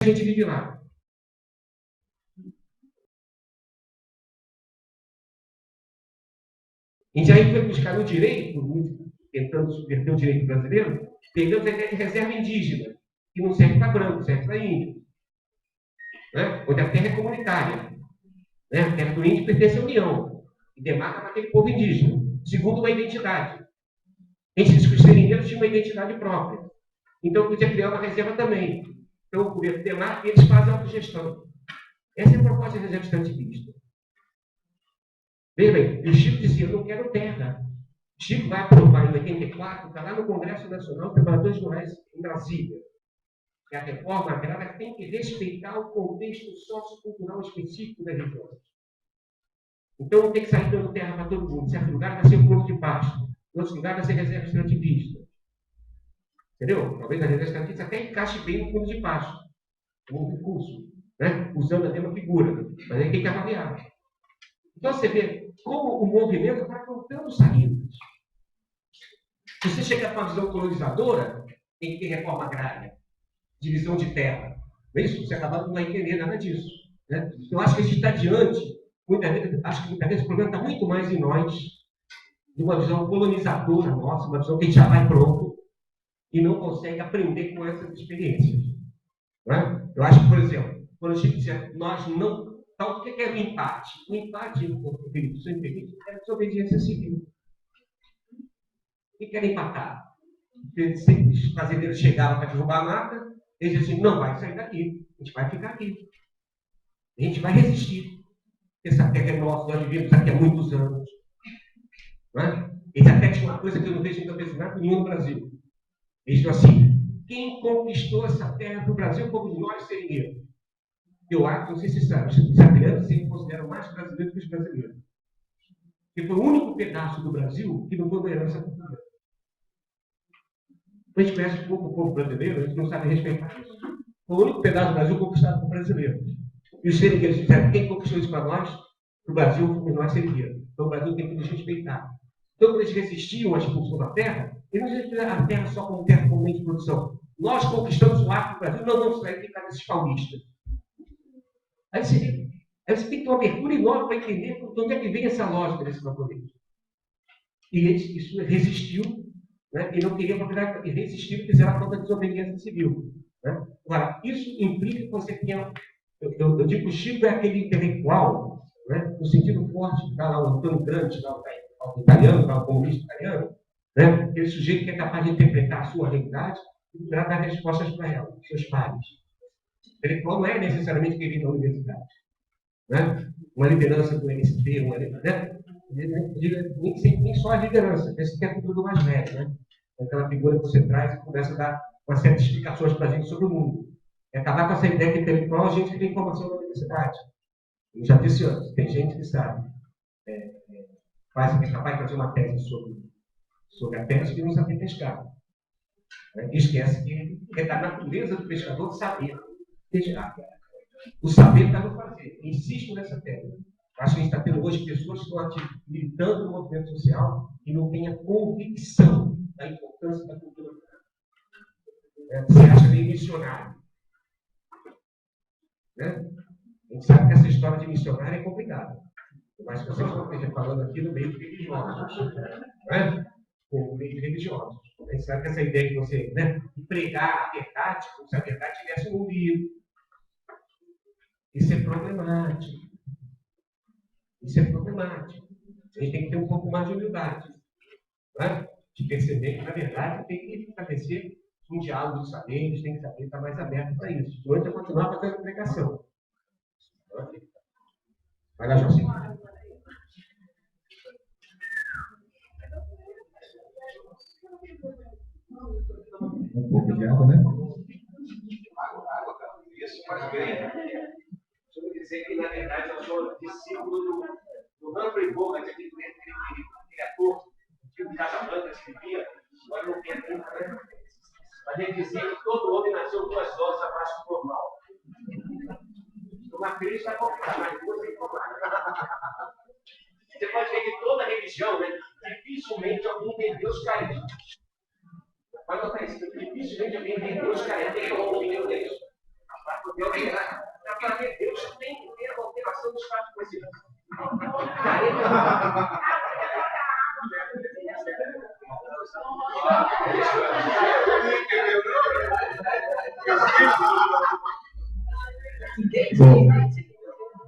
a gente vive lá. A gente aí foi buscar no direito, tentando subverter o direito brasileiro, pegando a ideia de reserva indígena, que não serve para branco, serve para índio. Né? Onde a terra é comunitária. Né? A terra do índio pertence à União, e demarca para aquele povo indígena, segundo uma identidade. A gente diz que os seringueiros tinham uma identidade própria. Então, podia criar uma reserva também. Então, o governo demarca e eles fazem a autogestão. Essa é a proposta da reserva extrativista. Veja bem, o Chico dizia, eu não quero terra. O Chico vai aprovar em 84, está lá no Congresso Nacional dos Trabalhadores Rurais, em Brasília. Que a reforma agrária tem que respeitar o contexto sociocultural específico das regiões. Então, não tem que sair dando terra para todo mundo. Em certo lugar vai ser um ponto de pasto. Em outros lugares vai ser reserva extrativista. Entendeu? Talvez a reserva extrativista até encaixe bem no fundo de pasto, como recurso, né? Usando a mesma figura. Mas aí tem que avaliar. Então, você vê como o movimento está contando saídas. Se você chegar com uma visão colonizadora, tem que ter reforma agrária, divisão de terra. Não é isso? Você acaba não vai entender nada disso. Né? Eu acho que a gente está diante, acho que muitas vezes o problema está muito mais em nós, de uma visão colonizadora nossa, uma visão que a gente já vai pronto e não consegue aprender com essas experiências. Né? Eu acho que, por exemplo, quando eu dizia, nós não. Então, o que é o empate? O empate, Felipe, se eu permite, é a desobediência civil. O que era empatar? Os fazendeiros chegavam para derrubar a mata, eles diziam assim, não vai sair daqui, a gente vai ficar aqui. A gente vai resistir. Essa terra é nossa, nós vivemos aqui há muitos anos. Né? Eles até tinham uma coisa que eu não vejo em campesinato nenhum no Brasil. Eles disseram assim, quem conquistou essa terra do Brasil fomos nós, seringueiros. Eu acho, não sei se sabe, os italianos se consideram mais brasileiros que os brasileiros. Porque foi o único pedaço do Brasil que não foi uma herança cultural. A gente conhece pouco o povo brasileiro, a gente não sabe respeitar isso. Foi o único pedaço do Brasil conquistado por brasileiros. E os seringueiros disseram, quem conquistou isso para nós? O Brasil fomos nós, seringueiros. Então o Brasil tem que nos respeitar. Então, quando eles resistiam à expulsão da terra, eles não resistiam a terra só como terra como meio de produção. Nós conquistamos o ar do Brasil, não vamos sair ficar desses paulistas. Aí você tem que ter uma abertura enorme para entender de onde é que vem essa lógica desse camponês. E eles, isso resistiu, né? E não queria propriedade, e resistiram e fizeram a própria desobediência civil. Né? Agora, isso implica que você tenha. Eu digo que o Chico é aquele intelectual, né? No sentido forte, está lá o Antônio Gramsci, lá, o italiano, lá, o comunista italiano, né? Aquele sujeito que é capaz de interpretar a sua realidade e dar respostas para ela, para seus pares. O intelectual não é necessariamente que vive na universidade. Né? Uma liderança do MST, né? Nem só a liderança, esse que é tudo mais velho. Né? Aquela figura que você traz e começa a dar uma série de explicações para a gente sobre o mundo. É acabar com essa ideia que intelectual a gente tem informação na universidade. Eu já disse antes, tem gente que sabe, é capaz de fazer uma tese sobre a pesca e não saber pescar. Né? E esquece que é da natureza do pescador saber pescar. O saber está no fazer. Insisto nessa tese. Acho que a gente está tendo hoje pessoas que estão militando no movimento social e não têm a convicção da importância da cultura rural. Você acha meio missionário. Né? A gente sabe que essa história de missionário é complicada. Mas vocês estão falando aqui no meio de religiosos. Né? No meio de religiosos. A gente sabe que essa ideia de você, né, de pregar a verdade, como se a verdade estivesse no livro. Isso é problemático. Isso é problemático. A gente tem que ter um pouco mais de humildade. Né? De perceber que, na verdade, tem que estabelecer um diálogo de saberes, tem que saber estar mais aberto para isso. Não é continuar fazendo pregação. Vai lá, José. Um pouco de água, né? Isso faz bem. Deixa dizer que, na verdade, eu sou discípulo do Humphrey Bogart, aquele criador de Casablanca, escrevia, agora não tem tempo, né? Mas ele dizia que todo homem nasceu 2 doses abaixo do normal. Uma crise está complicada, mas 2 é informada. Você pode ver que toda religião, né, dificilmente alguém tem Deus caído. Pode notar isso, dificilmente alguém tem Deus caído, tem um homem de Deus. Deus tem que ter a alteração do estado de consciência. Bom,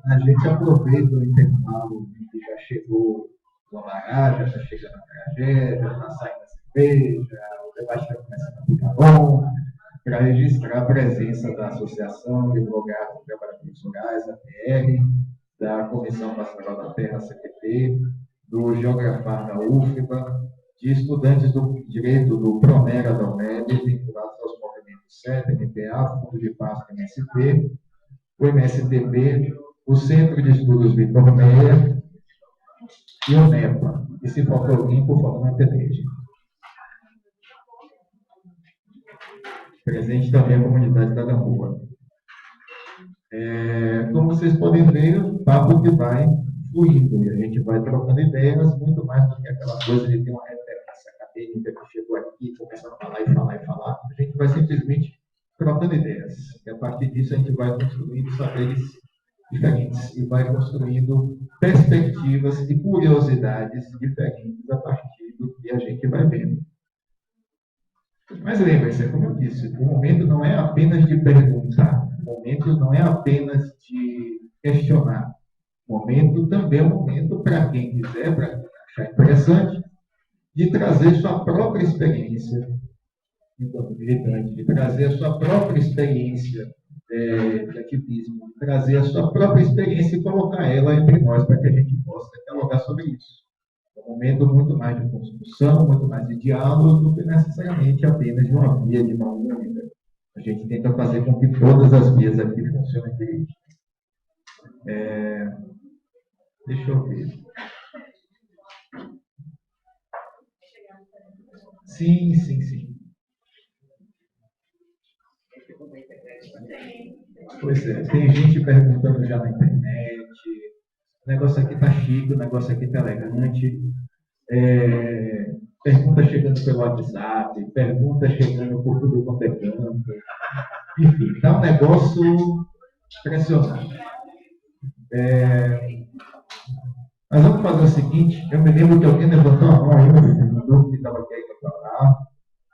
a gente aproveita o intervalo que já chegou o Amará, já está chegando a tragédia, já está saindo a cerveja, o debate está começando a ficar bom, para registrar a presença da Associação de Advogados e Trabalhadores Rurais, APR, da Comissão Pastoral da Terra, CPT, do Geografar da UFBA, de estudantes do direito do Pronera da UNED, vinculados aos movimentos CETA, MPA, Fundo de Paz do MST, o MSTB, o Centro de Estudos Vitor Meia e o NEPA. E se faltou alguém, por favor, não interrompa. Presente também a comunidade da rua. Como vocês podem ver, o papo que vai fluindo, e a gente vai trocando ideias, muito mais do que aquela coisa de ter uma referência acadêmica que chegou aqui, começando a falar e falar e falar. A gente vai simplesmente trocando ideias. E a partir disso a gente vai construindo saberes diferentes e vai construindo perspectivas e curiosidades diferentes a partir do que a gente vai vendo. Mas lembre-se, como eu disse, o momento não é apenas de perguntar, o momento não é apenas de questionar. O momento também é um momento para quem quiser, para quem achar interessante, de trazer sua própria experiência enquanto militante, de trazer a sua própria experiência de ativismo, de trazer a sua própria experiência e colocar ela entre nós para que a gente possa dialogar sobre isso. É um momento muito mais de construção, muito mais de diálogo do que necessariamente apenas de uma via de mão única. A gente tenta fazer com que todas as vias aqui funcionem direito. Deixa eu ver. Sim. Pois é, tem gente perguntando já na internet, o negócio aqui está chique, o negócio aqui está elegante, pergunta chegando pelo WhatsApp, pergunta chegando por tudo quanto é canto, enfim, está um negócio impressionante. Mas vamos fazer o seguinte, eu me lembro que alguém levantou a mão aí no fundo, que estava querendo falar.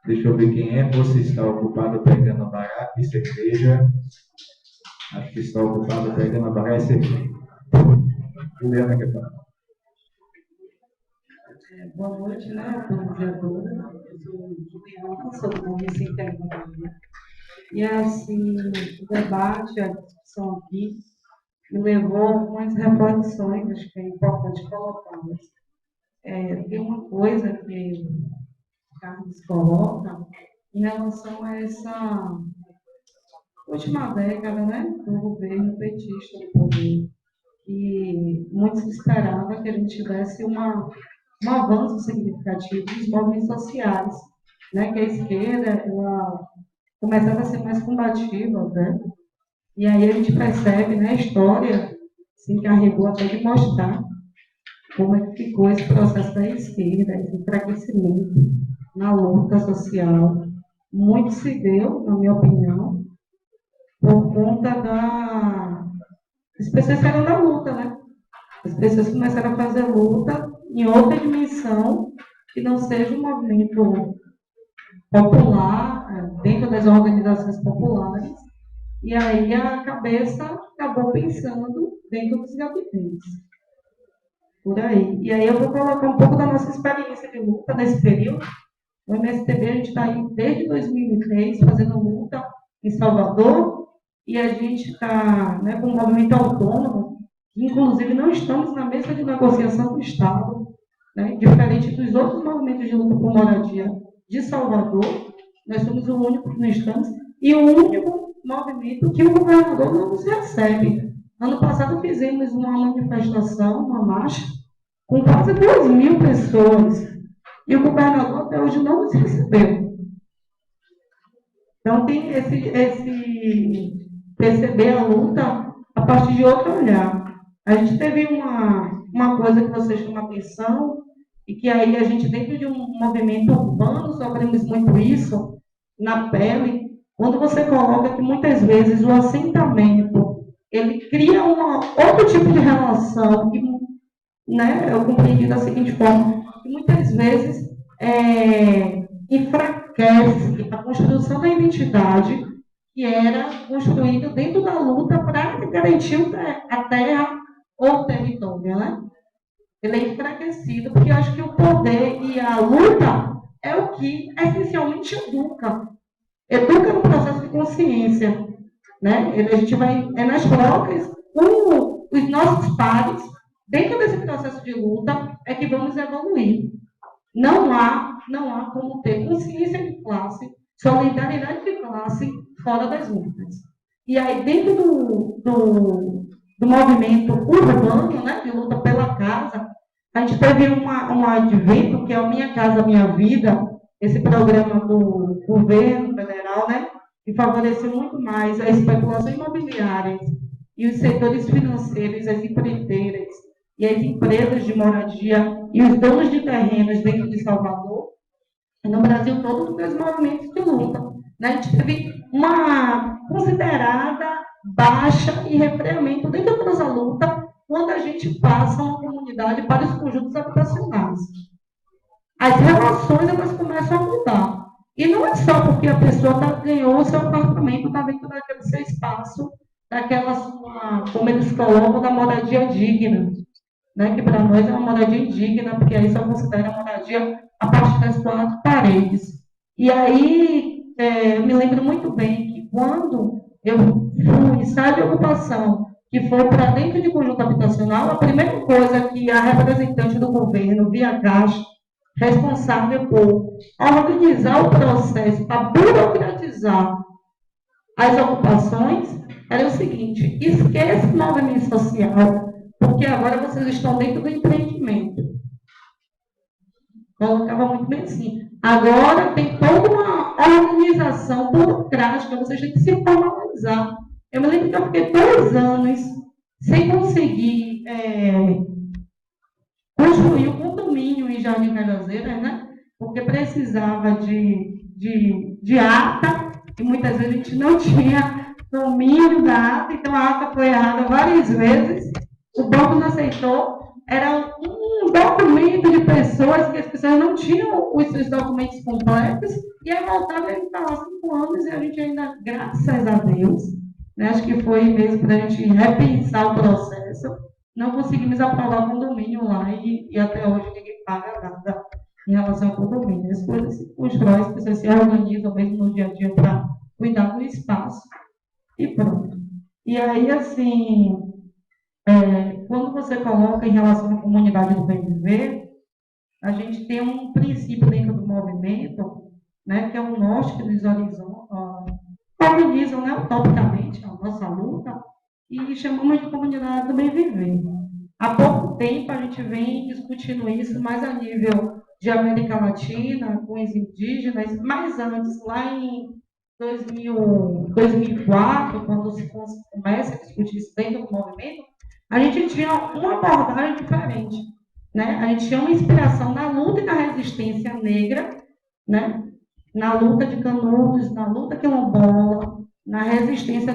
Deixa eu ver quem é. Você está ocupado pegando bará e cerveja. Acho que está ocupado pegando bará e cerveja. Juliana quer falar. Boa noite, né? Bom dia a todos. Eu sou Juliana, sou do Município da Bahia. E assim, o debate, a discussão aqui, me levou a algumas reflexões, acho que é importante colocá-las. Tem uma coisa que o Carlos coloca em relação a essa última década, né, do governo petista do poder, que muito se esperava que a gente tivesse um avanço significativo dos movimentos sociais, né, que a esquerda ela começava a ser mais combativa, né? E aí a gente percebe, né, a história se encarregou até de mostrar como é que ficou esse processo da esquerda, esse enfraquecimento na luta social. Muito se deu, na minha opinião, por conta das pessoas que eram da luta, né? As pessoas começaram a fazer luta em outra dimensão que não seja um movimento popular, dentro das organizações populares, e aí a cabeça acabou pensando dentro dos gabinetes. Por aí. E aí eu vou colocar um pouco da nossa experiência de luta nesse período. O MSTB, a gente está aí desde 2003 fazendo luta em Salvador, e a gente está, né, com um movimento autônomo, que inclusive não estamos na mesa de negociação do Estado, né, diferente dos outros movimentos de luta por moradia de Salvador, nós somos o único que não estamos, e o único movimento que o governador não nos recebe. Ano passado fizemos uma manifestação, uma marcha, com quase 2.000 pessoas, e o governador até hoje não nos recebeu. Então tem esse perceber a luta a partir de outro olhar. A gente teve uma coisa que você chama atenção, e que aí a gente, dentro de um movimento urbano, sofremos muito isso, na pele, quando você coloca que muitas vezes o assentamento, ele cria outro tipo de relação, que, né, eu compreendi da seguinte forma, que muitas vezes enfraquece a construção da identidade que era construída dentro da luta para garantir a terra ou o território, né? Ele é enfraquecido, porque eu acho que o poder e a luta é o que essencialmente educa. Educa no processo de consciência. Né? A gente vai, nas trocas, com os nossos pares, dentro desse processo de luta, é que vamos evoluir. Não há como ter consciência de classe, solidariedade de classe fora das lutas. E aí, dentro do movimento urbano, né, de luta pela casa, a gente teve um advento, que é o Minha Casa Minha Vida, esse programa do governo federal, né, que favoreceu muito mais a especulação imobiliária e os setores financeiros, as empreiteiras e as empresas de moradia e os donos de terrenos dentro de Salvador, e no Brasil todo, dos movimentos de luta. Né? A gente teve uma considerada baixa e refreamento dentro dessa luta quando a gente passa uma comunidade para os conjuntos habitacionais. As relações elas começam a mudar. E não é só porque a pessoa ganhou o seu apartamento, está dentro daquele seu espaço, daquela sua, como eles colocam, da moradia digna. Né? Que para nós é uma moradia indigna, porque aí só considera moradia a partir das 4 paredes. E aí, eu me lembro muito bem que quando eu fui, sabe, de ocupação, que foi para dentro de conjunto habitacional, a primeira coisa que a representante do governo, via Caixa, responsável por organizar o processo, para burocratizar as ocupações, era o seguinte: esquece o movimento social, porque agora vocês estão dentro do empreendimento. Colocava muito bem assim. Agora tem toda uma organização burocrática, vocês têm que se formalizar. Eu me lembro que eu fiquei 2 anos sem conseguir construir o condomínio em Jardim Cajazeiras, né? Porque precisava de ata, e muitas vezes a gente não tinha domínio da ata, então a ata foi errada várias vezes, o banco não aceitou, era um documento de pessoas que as pessoas não tinham os seus documentos completos, e aí voltava, a gente estava 5 anos e a gente ainda, graças a Deus, né, acho que foi mesmo para a gente repensar o processo, não conseguimos aprovar condomínio lá e até hoje ninguém paga nada em relação ao condomínio. As coisas se constroem, as pessoas se organizam mesmo no dia a dia para cuidar do espaço e pronto. E aí, assim, quando você coloca em relação à comunidade do bem viver, a gente tem um princípio dentro do movimento, né, que é o norte que nos organizam, né, utopicamente a nossa luta, e chamamos de comunidade do bem viver. Há pouco tempo a gente vem discutindo isso mais a nível de América Latina, com os indígenas, mas antes, lá em 2004, quando se começa a discutir isso dentro do movimento, a gente tinha uma abordagem diferente. Né? A gente tinha uma inspiração na luta e na resistência negra, né? Na luta de Canudos, na luta quilombola, na resistência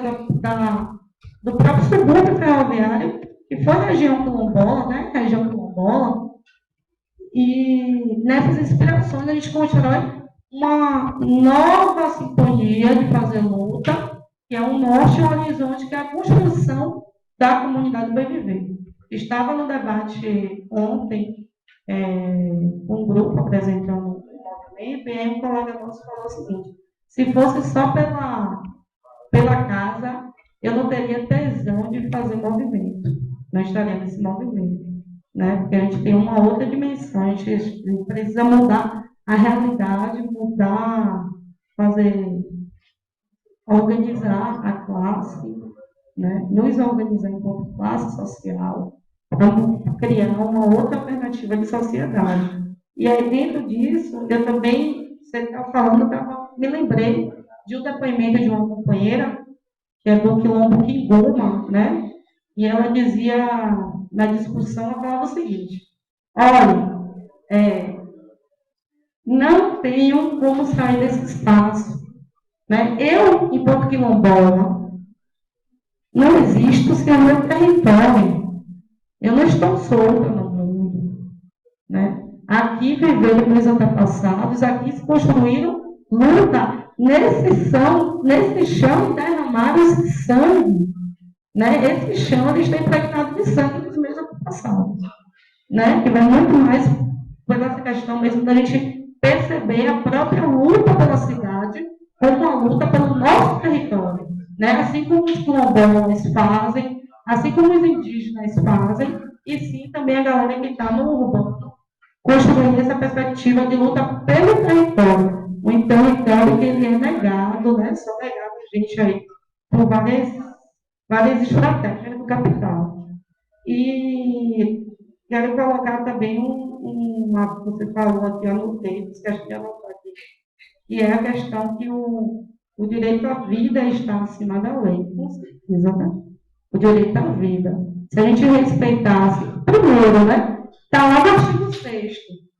do próprio subúrbio ferroviário, que foi a região quilombola, né? A região quilombola. E nessas inspirações a gente constrói uma nova sintonia de fazer luta, que é um norte e um horizonte, que é a construção da comunidade do bem viver. Estava no debate ontem, um grupo apresentando um movimento, e aí um colega nosso falou o seguinte: se fosse só pela casa, eu não teria tesão de fazer movimento, não estaria nesse movimento. Né? Porque a gente tem uma outra dimensão, a gente precisa mudar a realidade, mudar, organizar a classe, né? Nos organizar enquanto classe social, para criar uma outra alternativa de sociedade. E aí, dentro disso, eu também, você está falando, me lembrei de um depoimento de uma companheira, que é do Quilombo Quinguma, né? E ela dizia, na discussão, ela falava o seguinte: olha, não tenho como sair desse espaço, Né? Eu, enquanto quilombola, não existo sem o meu território. Eu não estou solta no mundo. Né? Aqui viveram meus antepassados, aqui se construíram luta. Nesse chão derramaram esse sangue. Né? Esse chão ele está impregnado de sangue dos meus antepassados. Né? Que vai muito mais por essa questão mesmo da gente perceber a própria luta pela cidade como uma luta pelo nosso território. Né? Assim como os quilombolas fazem, assim como os indígenas fazem, e sim também a galera que está no urbano, construindo essa perspectiva de luta pelo território. Um território que ele é negado, né? Só negado a gente aí, por várias estratégias do capital. E quero colocar também uma, você falou aqui, eu anotei, que acho que anotou aqui, que é a questão que o direito à vida está acima da lei, com certeza, né? O direito à vida. Se a gente respeitasse, primeiro, né? Está lá no artigo 6º,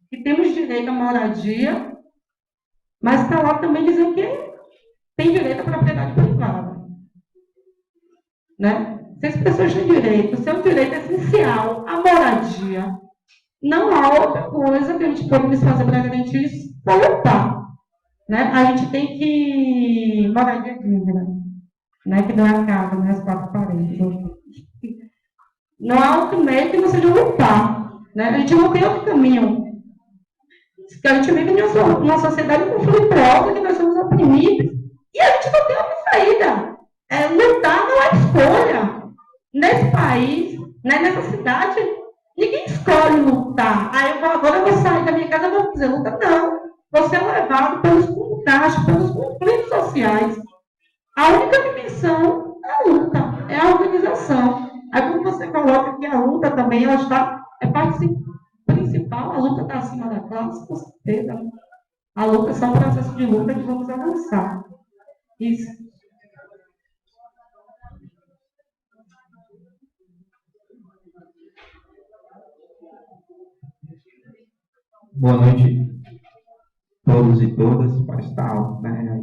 que temos direito à moradia, mas está lá também dizendo que tem direito à propriedade privada. Né? Se as pessoas têm direito, seu direito essencial à moradia, não há outra coisa que a gente pode fazer para garantir isso, para lutar. Né? A gente tem que moradia digna, né? Que não é a casa, não é as 4 paredes. Não há outro meio que não seja lutar. Né? A gente não tem outro caminho. A gente vive numa sociedade conflituosa, que nós somos oprimidos, e a gente não tem outra saída. Lutar não é escolha. Nesse país, né, nessa cidade, ninguém escolhe lutar. Agora eu vou sair da minha casa e vou fazer luta. Não. Você é levado pelos contrastes, pelos conflitos sociais. A única dimensão é a luta, é a organização. Aí quando você coloca que a luta também ela está, é parte principal, a luta está acima da classe, com certeza. A luta é só um processo de luta que vamos avançar. Isso. Boa noite a todos e todas. Para estar, né?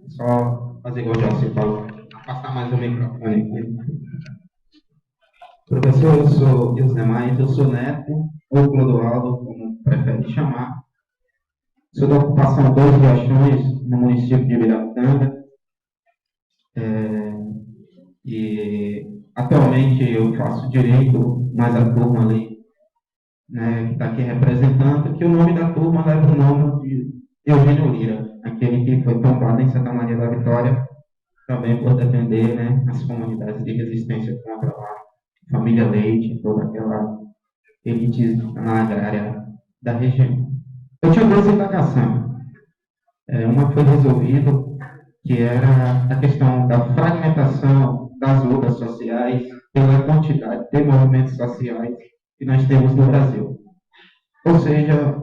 Só fazer igual o José falou, afastar mais o microfone aqui. Professor, e os demais, eu sou Neto, ou Clodoaldo, como prefere chamar. Sou da ocupação 2 Riachões, no município de Ibiratanga. E atualmente eu faço direito, mas a turma ali, né, que está aqui representando, que o nome da turma leva o nome de Eugênio Lira, aquele que foi tombado em Santa Maria da Vitória, também por defender, né, as comunidades de resistência contra a família Leite, toda aquela elite na agrária da região. Eu tinha 2 indagações. Uma foi resolvida, que era a questão da fragmentação das lutas sociais pela quantidade de movimentos sociais que nós temos no Brasil. Ou seja,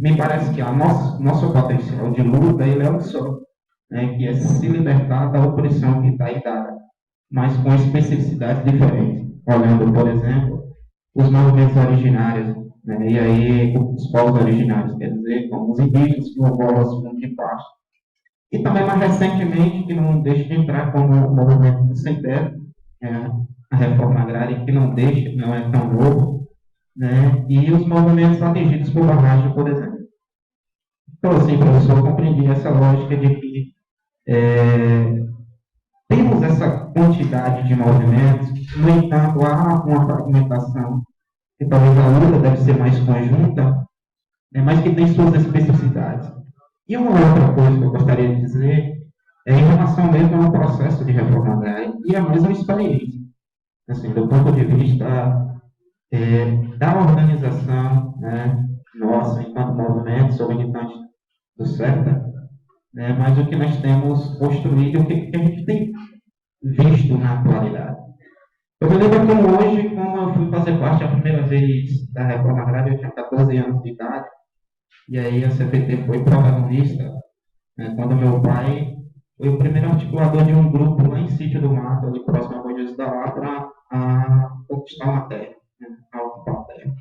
me parece que nosso potencial de luta ele é um só, né, que é se libertar da opressão que está aí dada, mas com especificidades diferentes. Olhando, por exemplo, os movimentos originários, né, e aí os povos originários, quer dizer, como os indígenas, quilombolas, fundo de pasto. E também, mais recentemente, que não deixa de entrar como o movimento do sem terra, a reforma agrária, que não deixa, não é tão novo, né, e os movimentos atingidos por barragem, por exemplo. Então, assim, professor, eu compreendi essa lógica de que temos essa quantidade de movimentos, no entanto, há uma fragmentação, que talvez a luta deve ser mais conjunta, né, mas que tem suas especificidades. E uma outra coisa que eu gostaria de dizer é em relação mesmo ao processo de reforma agrária e a mesma experiência. Assim, do ponto de vista da organização, né, nossa, enquanto movimento, sou militante do CETA, né, mas o que nós temos construído, o que a gente tem visto na atualidade. Eu me lembro como hoje, quando eu fui fazer parte a primeira vez da reforma agrária, eu tinha 14 anos de idade, e aí a CPT foi protagonista, né, quando meu pai foi o primeiro articulador de um grupo lá em Sítio do Mato, ali próximo a Bom Jesus da Lá, para conquistar uma terra, né, a ocupar a terra.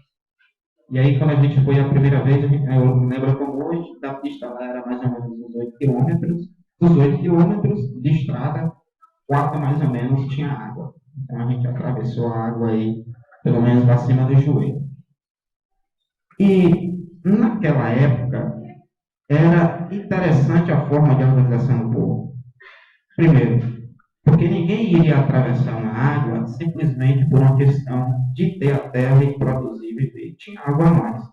E aí, quando a gente foi a primeira vez, eu me lembro como hoje, quilômetros, dos 8 quilômetros de estrada, 4 mais ou menos tinha água. Então a gente atravessou a água aí, pelo menos acima do joelho. E naquela época era interessante a forma de organização do povo. Primeiro, porque ninguém iria atravessar uma água simplesmente por uma questão de ter a terra e produzir e viver. Tinha água a mais.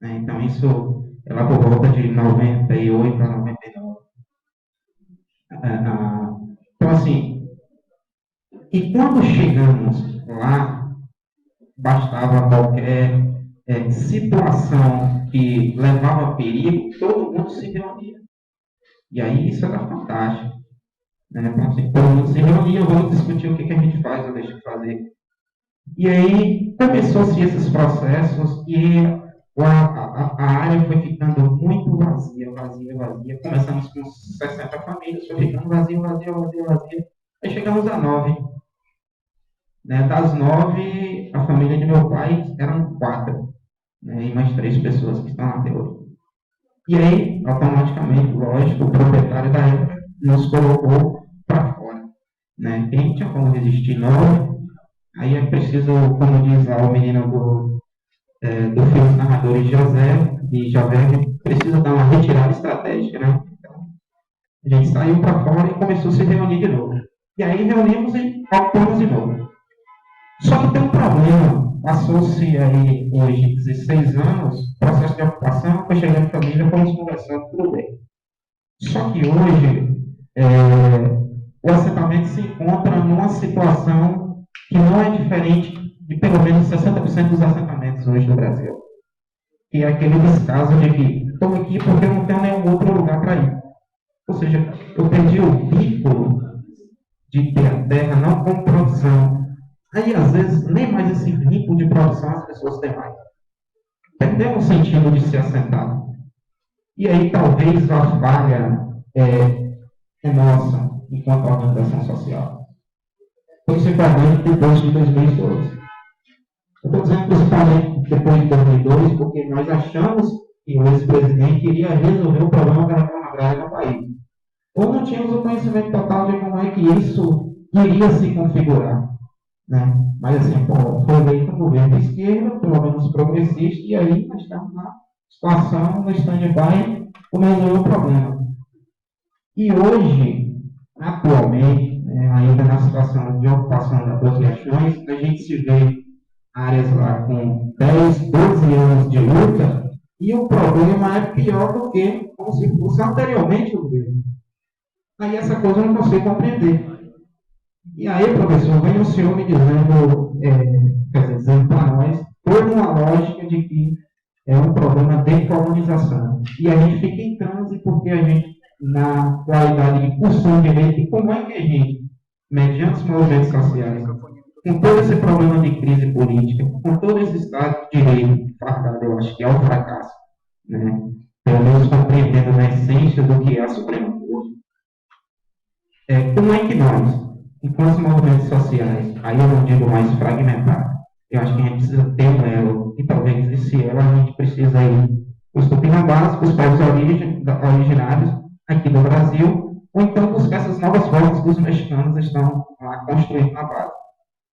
Né? Então isso ela por volta de 98 a 99. Então assim, e quando chegamos lá, bastava qualquer situação que levava a perigo, todo mundo se reunia. E aí isso era fantástico. Né? Então, assim, todo mundo se reunia, vamos discutir o que a gente faz ou deixa de fazer. E aí começou-se esses processos e a área foi ficando muito vazia. Começamos com 60 famílias, foi ficando vazia. Aí chegamos a 9. Né? Das 9, a família de meu pai eram 4. Né? E mais 3 pessoas que estão na teoria. E aí, automaticamente, lógico, o proprietário da época nos colocou para fora. Né? Quem tinha como resistir 9, aí é preciso, como diz lá o menino do filme dos narradores de José, precisa dar uma retirada estratégica. Né? Então, a gente saiu para fora e começou a se reunir de novo. E aí reunimos e ocupamos de novo. Só que tem um problema. Passou-se aí hoje 16 anos, processo de ocupação, foi chegando a família, fomos conversando, tudo bem. Só que hoje, o assentamento se encontra numa situação que não é diferente de pelo menos 60% dos assentamentos hoje no Brasil. Que é aquele descaso de que estou aqui porque eu não tenho nenhum outro lugar para ir. Ou seja, eu perdi o vínculo de ter a terra não como produção. Aí, às vezes, nem mais esse vínculo de produção as pessoas têm mais. Perdeu o sentido de se assentar. E aí, talvez, a falha é nossa, enquanto organização social. Principalmente depois de 2012. Eu estou dizendo principalmente depois de 2002, porque nós achamos que o ex-presidente iria resolver o problema da reforma agrária no país. Ou não tínhamos o conhecimento total de como é que isso iria se configurar. Né? Mas assim, foi eleito um governo de esquerda, pelo menos progressista, e aí nós estamos na situação, no stand-by, como resolver o problema. E hoje, atualmente, ainda na situação de ocupação das regiões, a gente se vê áreas lá com 10, 12 anos de luta, e o problema é pior do que como se fosse anteriormente o governo. Aí essa coisa eu não consigo compreender. E aí, professor, vem o senhor me dizendo para nós toda uma lógica de que é um problema de colonização. E a gente fica em transe porque a gente, na qualidade de cursão de direito, e como é que a gente, mediante os movimentos sociais, com todo esse problema de crise política, com todo esse Estado de Direito fardado, eu acho que é um fracasso, né? Pelo menos compreendendo na essência do que é a Suprema Corte. Como é que nós, enquanto movimentos sociais, aí eu não digo mais fragmentado, eu acho que a gente precisa ter um elo, e talvez esse elo a gente precisa ir os tupinambás, os povos originários aqui do Brasil, ou então buscar essas novas formas que os mexicanos estão lá construindo na base.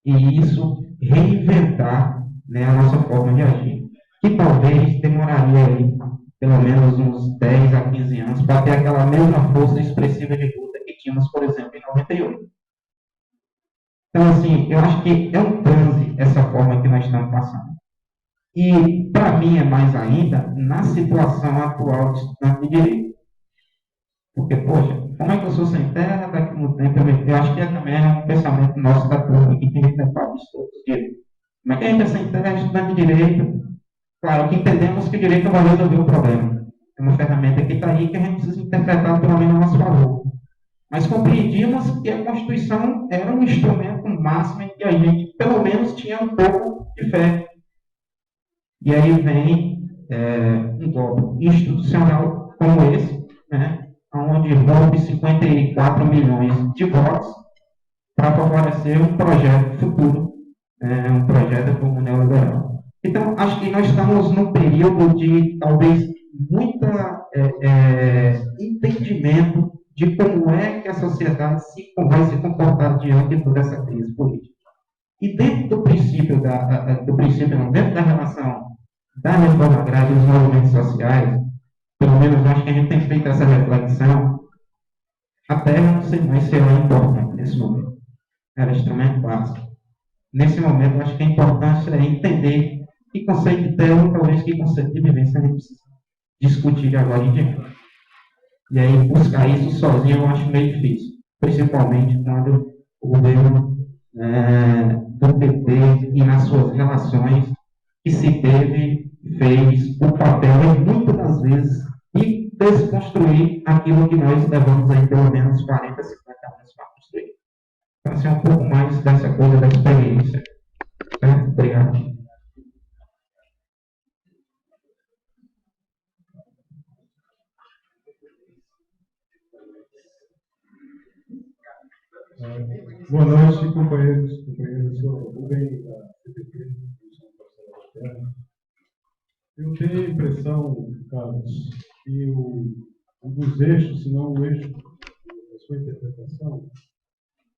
E isso reinventar, né, a nossa forma de agir. Que talvez demoraria aí, pelo menos uns 10 a 15 anos para ter aquela mesma força expressiva de luta que tínhamos, por exemplo, em 98. Então, assim, eu acho que é um transe essa forma que nós estamos passando. E, para mim, é mais ainda na situação atual de estudante de direito. Porque, poxa, como é que eu sou sem terra, daqui no tempo eu acho que também é um pensamento nosso da turma, que tem que levar isso todos os dias. Como é que a gente é sem terra, estudante de direito? Claro que entendemos que o direito vai resolver o problema. É uma ferramenta que está aí que a gente precisa interpretar pelo menos a nosso favor. Mas compreendíamos que a Constituição era um instrumento máximo em que a gente, pelo menos, tinha um pouco de fé. E aí vem um golpe institucional como esse, né? Onde rompe 54 milhões de votos para favorecer um projeto futuro, um projeto como neoliberal. Então, acho que nós estamos num período de, talvez, muita entendimento de como é que a sociedade vai se comportar diante de toda essa crise política. E dentro do princípio, dentro da relação da reforma agrária e dos movimentos sociais, pelo menos eu acho que a gente tem feito essa reflexão, a terra não sei mais se ela é importante nesse momento. Ela é extremamente básica. Nesse momento, eu acho que a importância é entender que conceito de terra, talvez que conceito de vivência a gente precisa discutir de agora em diante. E aí, buscar isso sozinho eu acho meio difícil, principalmente quando o governo do PT e nas suas relações que se teve, fez o papel, e muitas das vezes, de desconstruir aquilo que nós levamos aí pelo menos 40, 50 anos para construir. Então, assim, um pouco mais dessa coisa da experiência. Certo? Obrigado. Boa noite, companheiros. Eu sou o Rubem, da CPT, Comissão Parcela da Terra. Eu tenho a impressão, Carlos, que um dos eixos, se não o eixo da sua interpretação,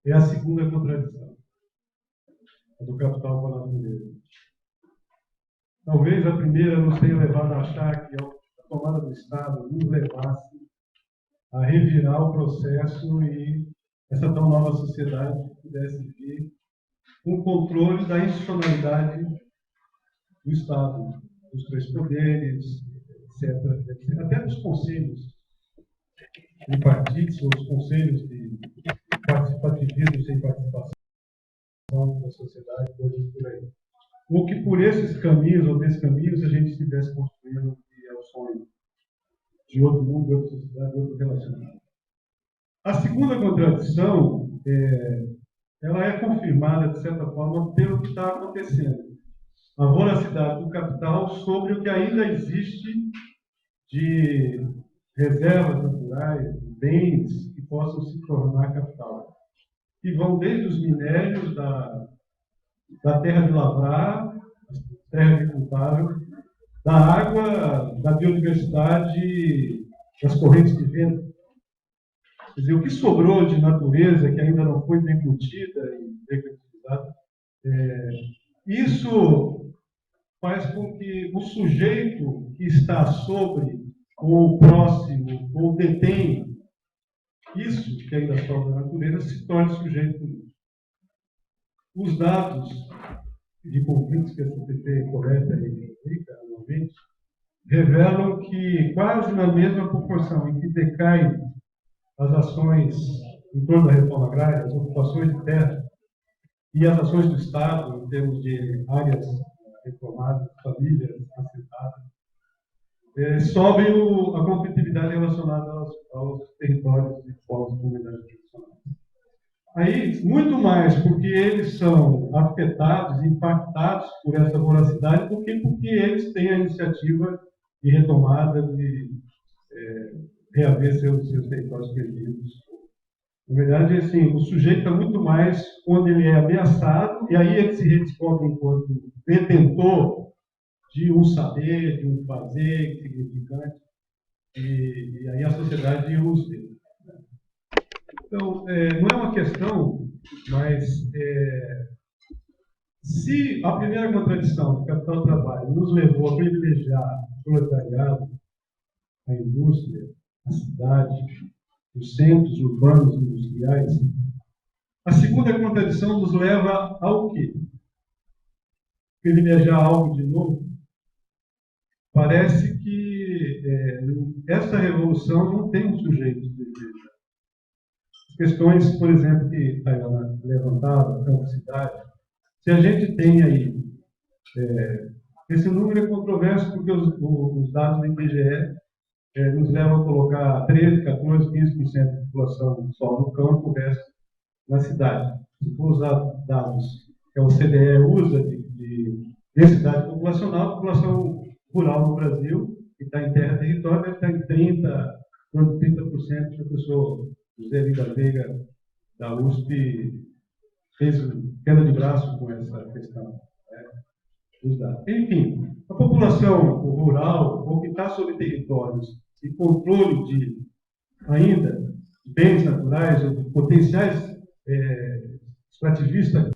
é a segunda contradição, a do capital com a natureza. Talvez a primeira nos tenha levado a achar que a tomada do Estado nos levasse a revirar o processo e essa tão nova sociedade pudesse vir com o controle da institucionalidade do Estado, dos três poderes, etc. Até dos conselhos de partidos, ou os conselhos de participativismo sem participação da sociedade, coisas por aí. Ou que por esses caminhos ou descaminhos a gente estivesse construindo o que é o sonho de outro mundo, de outra sociedade, de outro relacionamento. A segunda contradição, ela é confirmada, de certa forma, pelo que está acontecendo. A voracidade do capital sobre o que ainda existe de reservas naturais, bens que possam se tornar capital. E vão desde os minérios, da terra de lavrar, terra agricultável, da água, da biodiversidade, das correntes de vento. Quer dizer, o que sobrou de natureza, que ainda não foi decutida e recapitulada, isso faz com que o sujeito que está sobre, ou próximo, ou detém isso que ainda sobra da natureza, se torne sujeito político. Os dados de conflitos que a CPT coleta e publica anualmente revelam que quase na mesma proporção em que decaem as ações em torno da reforma agrária, as ocupações de terra e as ações do Estado em termos de áreas reformadas, famílias assentadas, sobe a conflitividade relacionada aos territórios e povos comunidades tradicionais. Aí, muito mais porque eles são afetados, impactados por essa voracidade, do que porque eles têm a iniciativa de retomada, de reaver seus territórios perdidos. Na verdade, assim, o sujeito está muito mais quando ele é ameaçado, e aí ele se redescobre enquanto detentor de um saber, de um fazer significante, e aí a sociedade usa ele. Então, não é uma questão, mas se a primeira contradição do capital do trabalho nos levou a privilegiar o proletariado, a indústria, a cidade, os centros urbanos e industriais, a segunda contradição nos leva ao quê? Privilegiar algo de novo? Parece que essa revolução não tem um sujeito de desejo. Questões, por exemplo, que Tayana levantava, campo-cidade, se a gente tem aí, esse número é controverso porque os dados do IBGE nos levam a colocar 13%, 14%, 15% da população só no campo, o resto na cidade. Se for usar dados que a OCDE usa de densidade populacional, a população rural no Brasil, que está em terra e território, deve estar em 30%, que a pessoa, José Lida Veiga, da USP, fez queda de braço com essa questão. os dados. Enfim, a população rural, ou que está sobre territórios e controle de, ainda, bens naturais ou de potenciais extrativistas